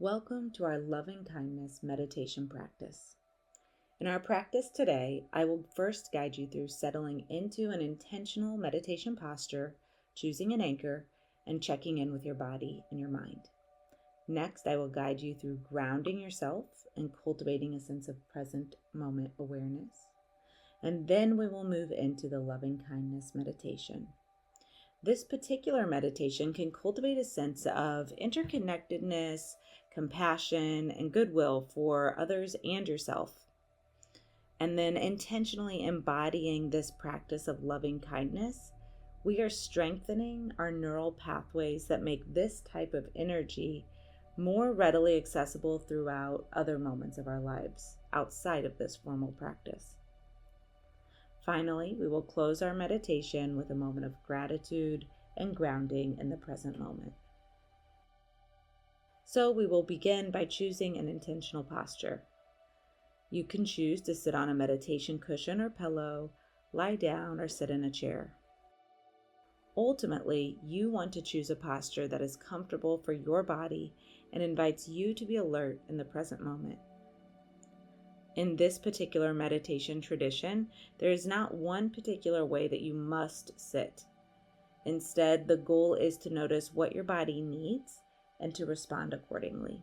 Welcome to our loving kindness meditation practice. In our practice today, I will first guide you through settling into an intentional meditation posture, choosing an anchor, and checking in with your body and your mind. Next, I will guide you through grounding yourself and cultivating a sense of present moment awareness. And then we will move into the loving kindness meditation. This particular meditation can cultivate a sense of interconnectedness, compassion, and goodwill for others and yourself. And then intentionally embodying this practice of loving kindness, we are strengthening our neural pathways that make this type of energy more readily accessible throughout other moments of our lives outside of this formal practice. Finally, we will close our meditation with a moment of gratitude and grounding in the present moment. So we will begin by choosing an intentional posture. You can choose to sit on a meditation cushion or pillow, lie down, or sit in a chair. Ultimately, you want to choose a posture that is comfortable for your body and invites you to be alert in the present moment. In this particular meditation tradition, there is not one particular way that you must sit. Instead, the goal is to notice what your body needs and to respond accordingly.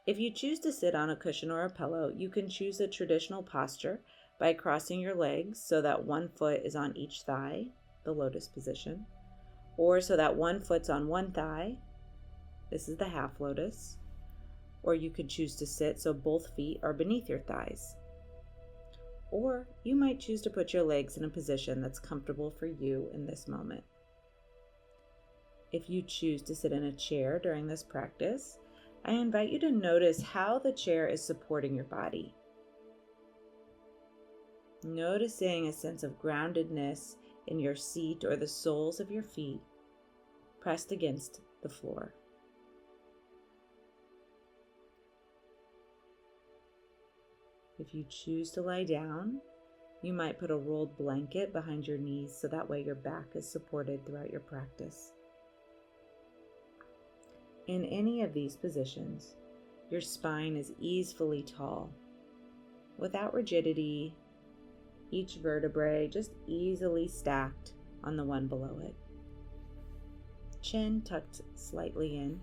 If you choose to sit on a cushion or a pillow, you can choose a traditional posture by crossing your legs so that one foot is on each thigh, the lotus position, or so that one foot's on one thigh, this is the half lotus. Or you could choose to sit so both feet are beneath your thighs. Or you might choose to put your legs in a position that's comfortable for you in this moment. If you choose to sit in a chair during this practice, I invite you to notice how the chair is supporting your body. Noticing a sense of groundedness in your seat or the soles of your feet pressed against the floor. If you choose to lie down, you might put a rolled blanket behind your knees so that way your back is supported throughout your practice. In any of these positions, your spine is easily tall, without rigidity, each vertebrae just easily stacked on the one below it. Chin tucked slightly in.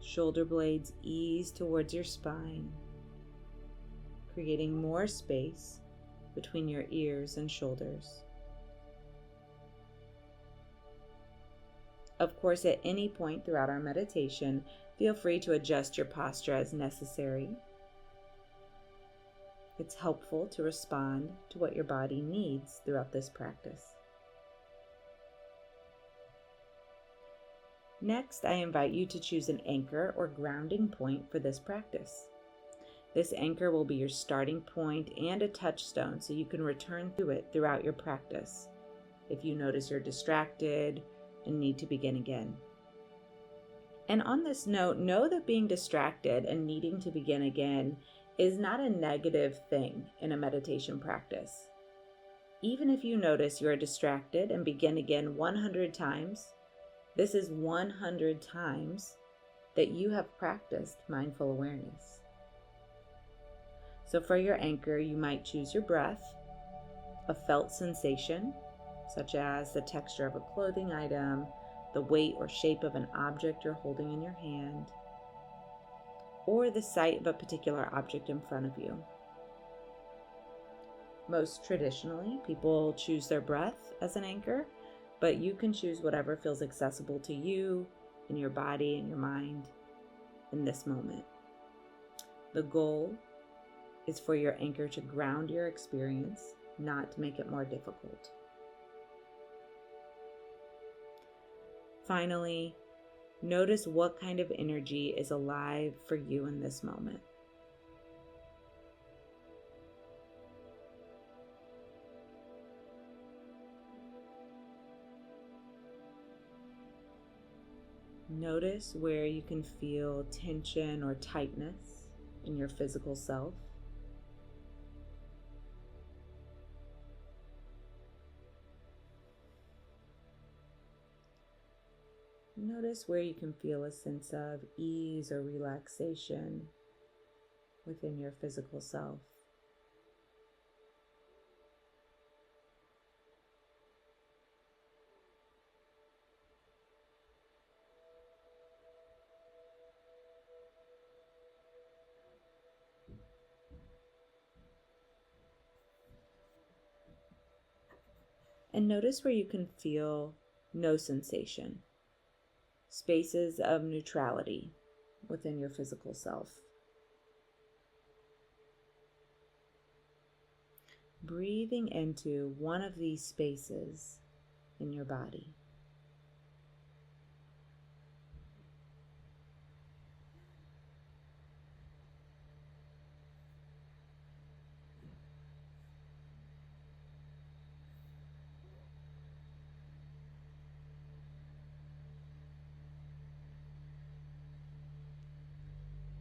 Shoulder blades ease towards your spine, creating more space between your ears and shoulders. Of course, at any point throughout our meditation, feel free to adjust your posture as necessary. It's helpful to respond to what your body needs throughout this practice. Next, I invite you to choose an anchor or grounding point for this practice. This anchor will be your starting point and a touchstone so you can return to it throughout your practice if you notice you're distracted and need to begin again. And on this note, know that being distracted and needing to begin again is not a negative thing in a meditation practice. Even if you notice you're distracted and begin again 100 times, this is 100 times that you have practiced mindful awareness. So for your anchor, you might choose your breath, a felt sensation, such as the texture of a clothing item, the weight or shape of an object you're holding in your hand, or the sight of a particular object in front of you. Most traditionally, people choose their breath as an anchor, but you can choose whatever feels accessible to you in your body and your mind in this moment. The goal is for your anchor to ground your experience, not to make it more difficult. Finally, notice what kind of energy is alive for you in this moment. Notice where you can feel tension or tightness in your physical self. Notice where you can feel a sense of ease or relaxation within your physical self. And notice where you can feel no sensation, spaces of neutrality within your physical self. Breathing into one of these spaces in your body.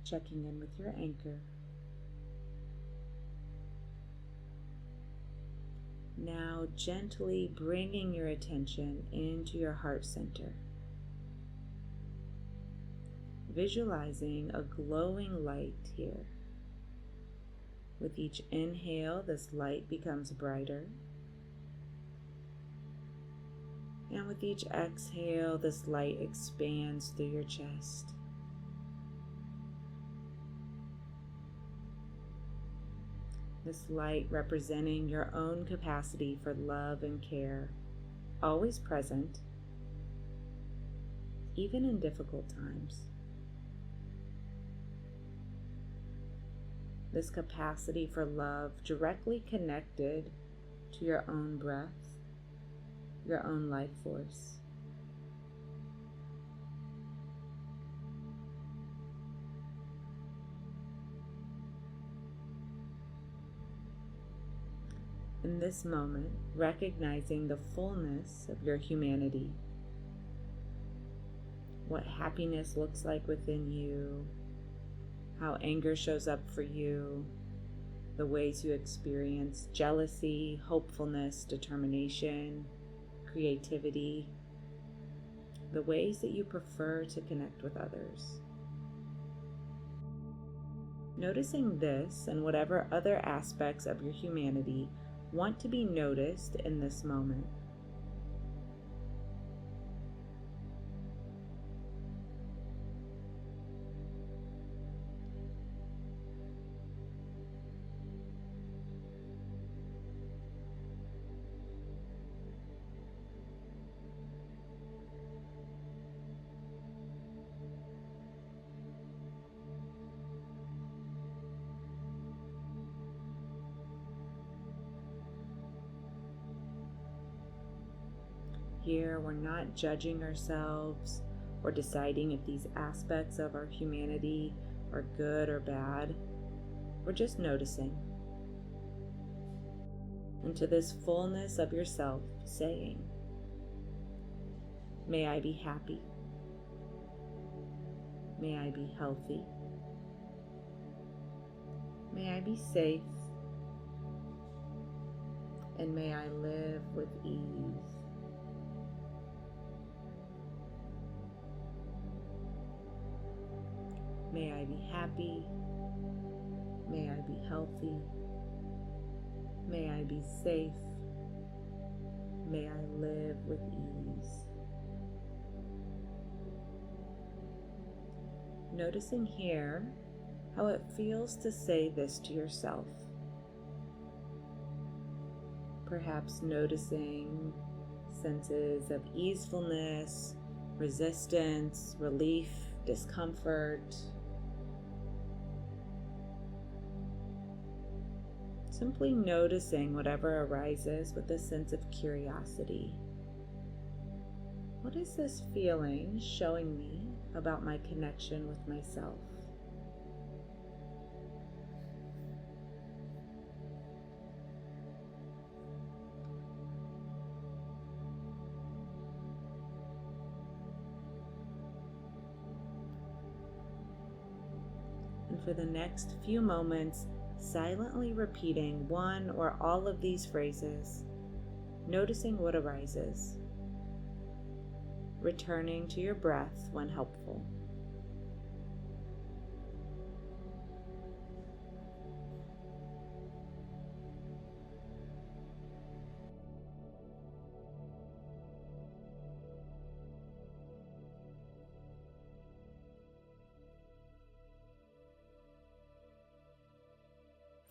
Checking in with your anchor. Now gently bringing your attention into your heart center. Visualizing a glowing light here. With each inhale, this light becomes brighter. And with each exhale, this light expands through your chest. This light representing your own capacity for love and care, always present, even in difficult times. This capacity for love directly connected to your own breath, your own life force. In this moment, recognizing the fullness of your humanity, what happiness looks like within you, how anger shows up for you, the ways you experience jealousy, hopefulness, determination, creativity, the ways that you prefer to connect with others. Noticing this and whatever other aspects of your humanity want to be noticed in this moment. Here, we're not judging ourselves or deciding if these aspects of our humanity are good or bad. We're just noticing. And to this fullness of yourself, saying, may I be happy. May I be healthy. May I be safe. And may I live with ease. May I be happy. May I be healthy. May I be safe. May I live with ease. Noticing here how it feels to say this to yourself. Perhaps noticing senses of easefulness, resistance, relief, discomfort. Simply noticing whatever arises with a sense of curiosity. What is this feeling showing me about my connection with myself? And for the next few moments, silently repeating one or all of these phrases, noticing what arises. returning to your breath when helpful.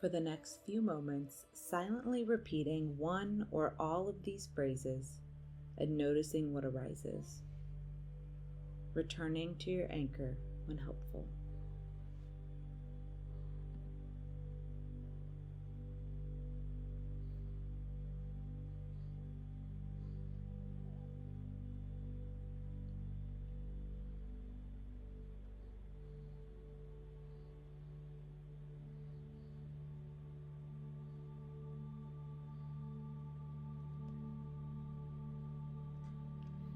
For the next few moments, silently repeating one or all of these phrases and noticing what arises, returning to your anchor when helpful.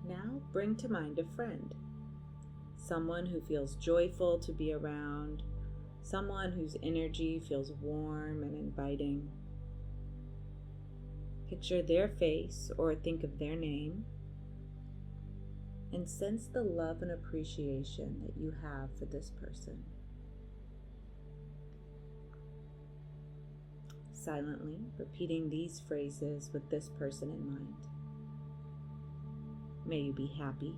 Now bring to mind a friend, someone who feels joyful to be around, someone whose energy feels warm and inviting. Picture their face or think of their name and sense the love and appreciation that you have for this person. Silently repeating these phrases with this person in mind. May you be happy.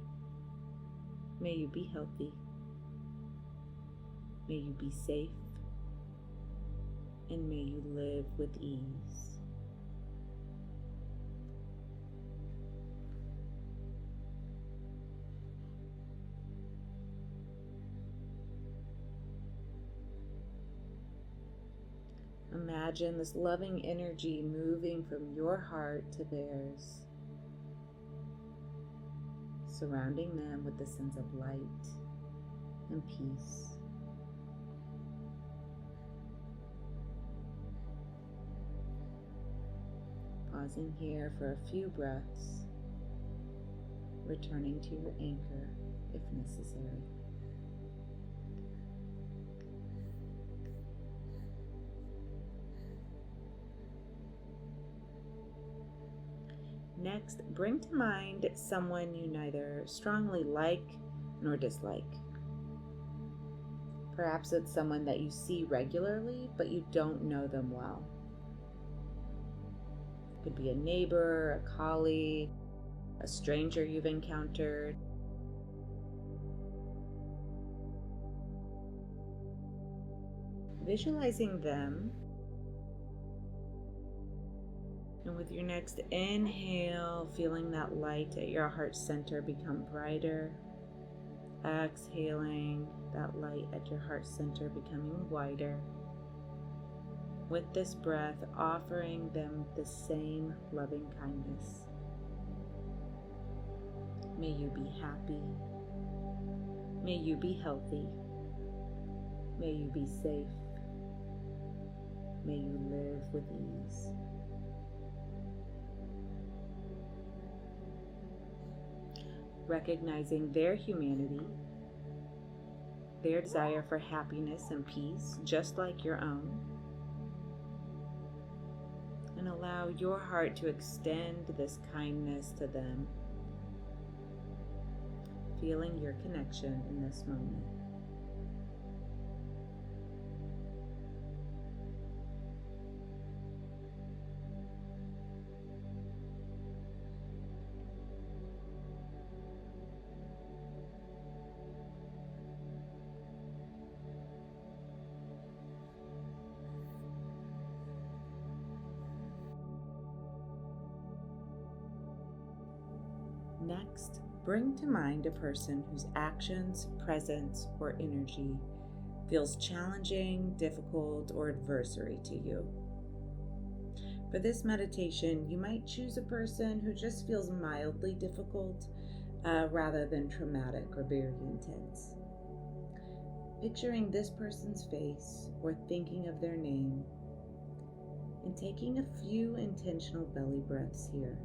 May you be healthy. May you be safe. And may you live with ease. Imagine this loving energy moving from your heart to theirs, surrounding them with a sense of light and peace. Pausing here for a few breaths, returning to your anchor if necessary. Next, bring to mind someone you neither strongly like nor dislike. Perhaps it's someone that you see regularly, but you don't know them well. It could be a neighbor, a colleague, a stranger you've encountered. Visualizing them, and with your next inhale, feeling that light at your heart center become brighter. Exhaling, that light at your heart center becoming wider. With this breath, offering them the same loving kindness. May you be happy. May you be healthy. May you be safe. May you live with ease. Recognizing their humanity, their desire for happiness and peace, just like your own. And allow your heart to extend this kindness to them, feeling your connection in this moment. Next, bring to mind a person whose actions, presence, or energy feels challenging, difficult, or adversary to you. For this meditation, you might choose a person who just feels mildly difficult rather than traumatic or very intense. Picturing this person's face or thinking of their name and taking a few intentional belly breaths here.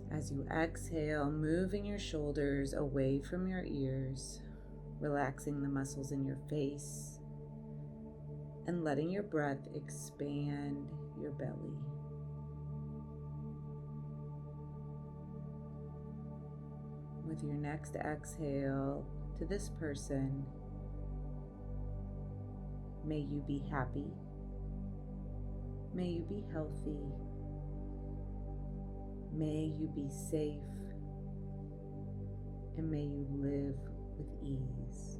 As you exhale, moving your shoulders away from your ears, relaxing the muscles in your face, and letting your breath expand your belly. With your next exhale to this person, may you be happy, may you be healthy, may you be safe, and may you live with ease.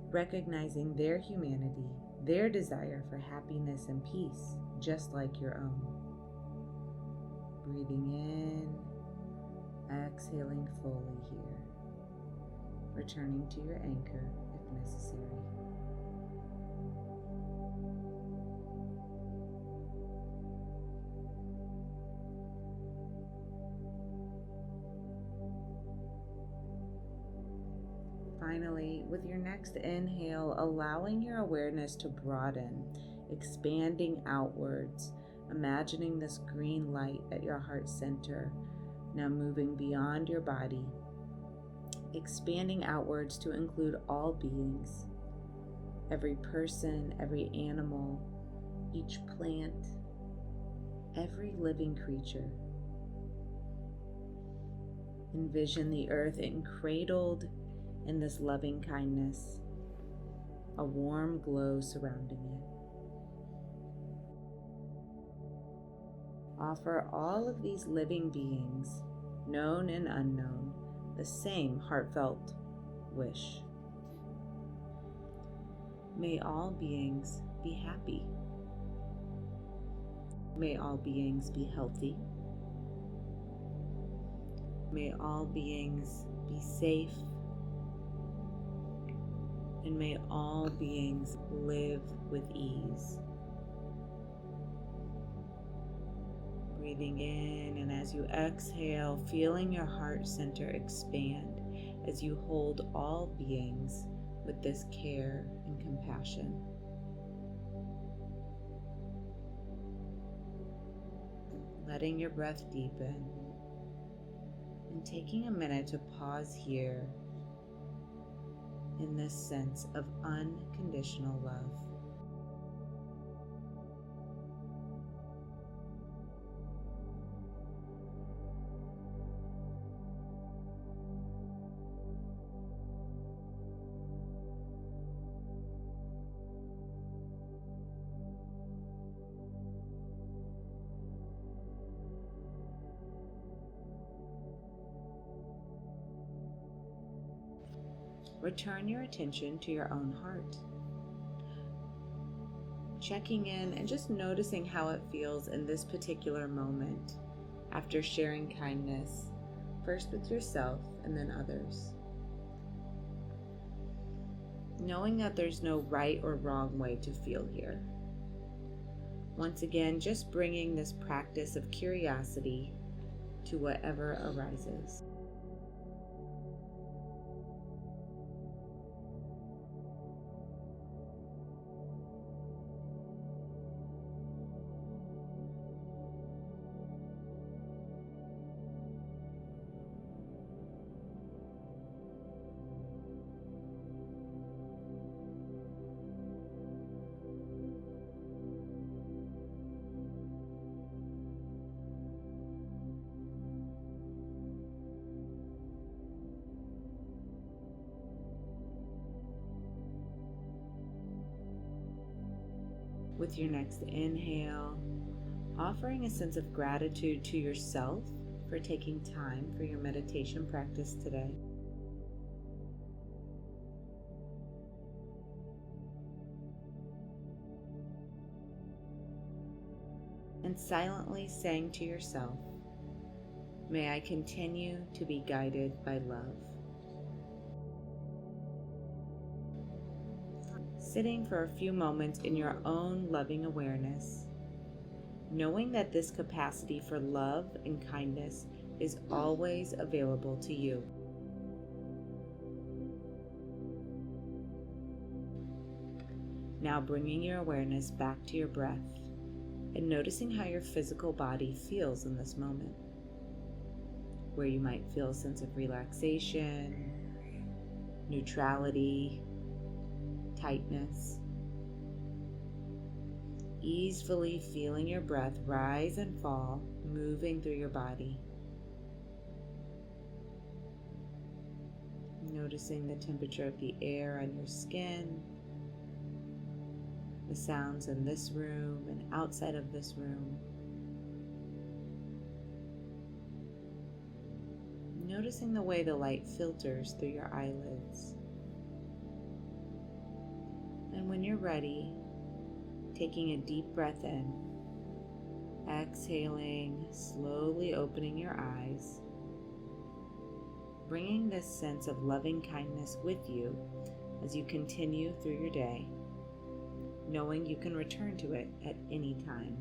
Recognizing their humanity, their desire for happiness and peace, just like your own. Breathing in, exhaling fully here, returning to your anchor if necessary. Finally, with your next inhale, allowing your awareness to broaden, expanding outwards, imagining this green light at your heart center, now moving beyond your body, expanding outwards to include all beings, every person, every animal, each plant, every living creature. Envision the earth encradled in this loving kindness, a warm glow surrounding it. Offer all of these living beings, known and unknown, the same heartfelt wish. May all beings be happy. May all beings be healthy. May all beings be safe. And may all beings live with ease. Breathing in, and as you exhale, feeling your heart center expand as you hold all beings with this care and compassion. Letting your breath deepen and taking a minute to pause here in this sense of unconditional love. Return your attention to your own heart. Checking in and just noticing how it feels in this particular moment after sharing kindness, first with yourself and then others. Knowing that there's no right or wrong way to feel here. Once again, just bringing this practice of curiosity to whatever arises. With your next inhale, offering a sense of gratitude to yourself for taking time for your meditation practice today. And silently saying to yourself, may I continue to be guided by love. Sitting for a few moments in your own loving awareness, knowing that this capacity for love and kindness is always available to you. Now bringing your awareness back to your breath and noticing how your physical body feels in this moment, where you might feel a sense of relaxation, neutrality, tightness. Easefully feeling your breath rise and fall, moving through your body. Noticing the temperature of the air on your skin, the sounds in this room and outside of this room. Noticing the way the light filters through your eyelids. And when you're ready, taking a deep breath in, exhaling, slowly opening your eyes, bringing this sense of loving kindness with you as you continue through your day, knowing you can return to it at any time.